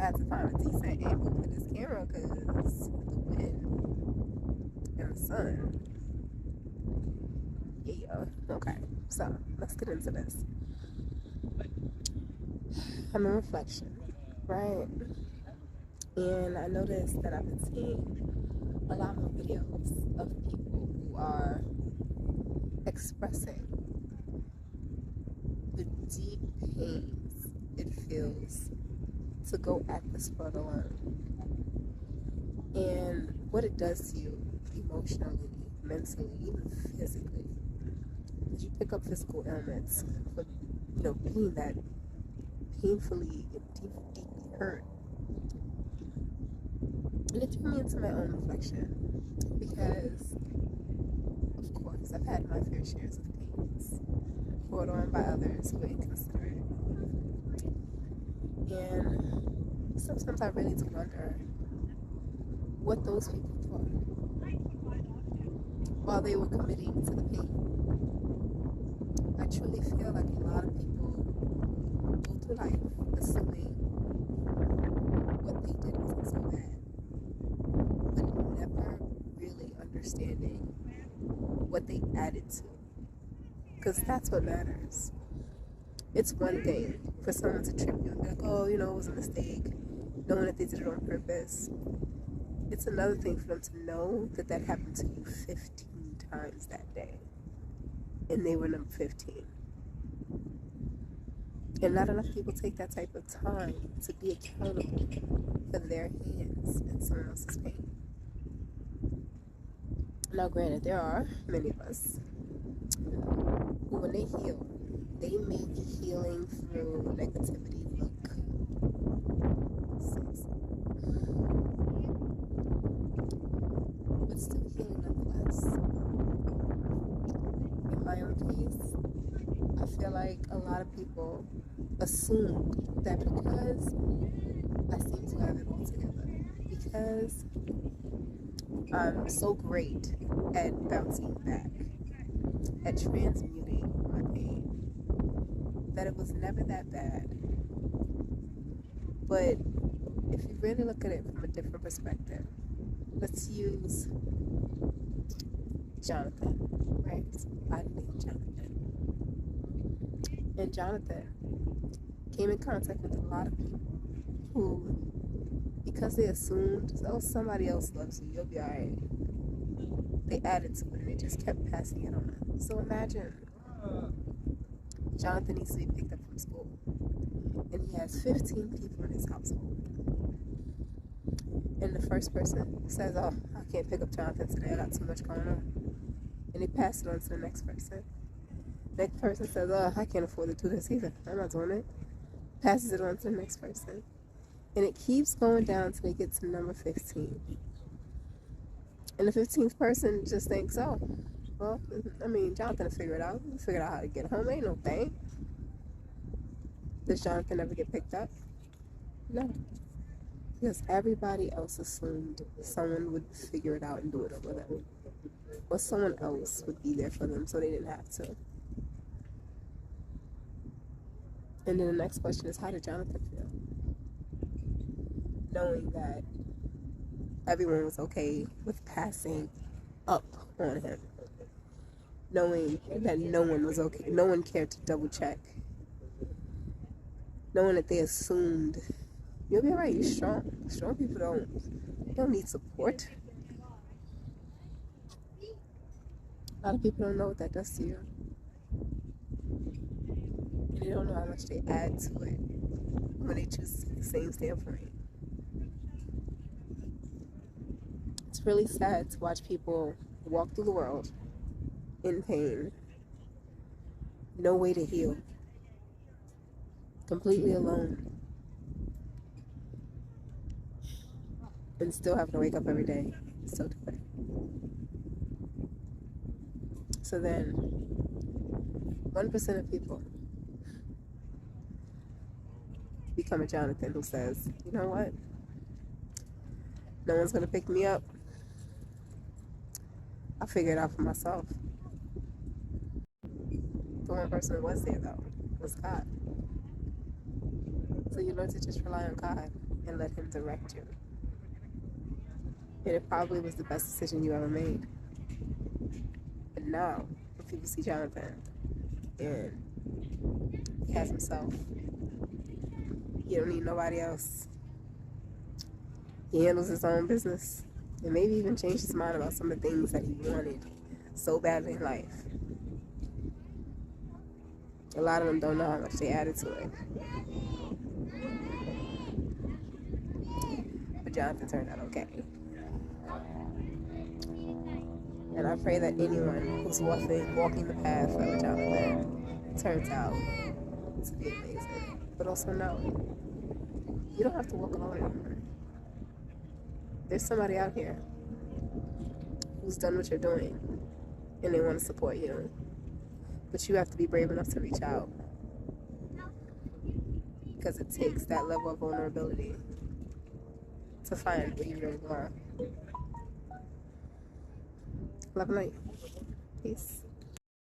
I had to find a decent angle for this camera because the wind and the sun. Yeah. Okay. So let's get into this. I'm in reflection, right? And I noticed that I've been seeing a lot more videos of people who are expressing the deep pains it feels to go at this sport alone and what it does to you emotionally, mentally, even physically. As you pick up physical ailments for being that painfully and deeply hurt. And it threw me into my own reflection because, of course, I've had my fair shares of pains brought on by others who ain't considerate. And sometimes I really do wonder what those people thought while they were committing to the pain. I truly feel like a lot of people go through life assuming what they did wasn't so bad, but never really understanding what they added to. Because that's what matters. It's one thing for someone to trip you and be like, oh, it was a mistake, knowing that they did it on purpose. It's another thing for them to know that that happened to you 15 times that day. And they were number 15. And not enough people take that type of time to be accountable for their hands in someone else's pain. Now, granted, there are many of us who, when they heal, they make healing through negativity look sexy. But still healing nonetheless. In my own case, I feel like a lot of people assumed that because I seem to have it all together, because I'm so great at bouncing back, at transmuting my pain, that it was never that bad. But if you really look at it from a different perspective, let's use Jonathan, right? I named Jonathan. And Jonathan came in contact with a lot of people who, because they assumed, oh, somebody else loves you, you'll be alright, they added to it and they just kept passing it on. So imagine Jonathan needs to be picked up from school and he has 15 people in his household. And the first person says, oh, I can't pick up Jonathan today, I got too much going on. And they pass it on to the next person. The next person says, oh, I can't afford to do this either, I'm not doing it. Passes it on to the next person. And it keeps going down until they get to number 15. And the 15th person just thinks, oh, well, Jonathan will figure it out. He figured out how to get home. Ain't no thing. Does Jonathan ever get picked up? No. Because everybody else assumed someone would figure it out and do it for them. Or someone else would be there for them so they didn't have to. And then the next question is, how did Jonathan feel? Knowing that everyone was okay with passing up on him. Knowing that no one was okay. No one cared to double check. Knowing that they assumed, you'll be alright, you're strong. Strong people don't need support. A lot of people don't know what that does to you. And they don't know how much they add to it when they choose the same standpoint. It's really sad to watch people walk through the world in pain, no way to heal, completely alone, and still having to wake up every day. So tired. So then, 1% of people become a Jonathan who says, you know what? No one's going to pick me up. I'll figure it out for myself. The one person who was there, though, was God. So you learn to just rely on God. and let him direct you. And it probably was the best decision you ever made. But now, when people see Jonathan and he has himself, he don't need nobody else. He handles his own business and maybe even changed his mind about some of the things that he wanted so badly in life. A lot of them don't know how much they added to it. But Jonathan turned out okay. And I pray that anyone who's walking the path of Jonathan turns out to be amazing. But also know, you don't have to walk alone anymore. There's somebody out here who's done what you're doing and they want to support you. But you have to be brave enough to reach out. Because it takes that level of vulnerability to find where you really are. Love and light. Peace.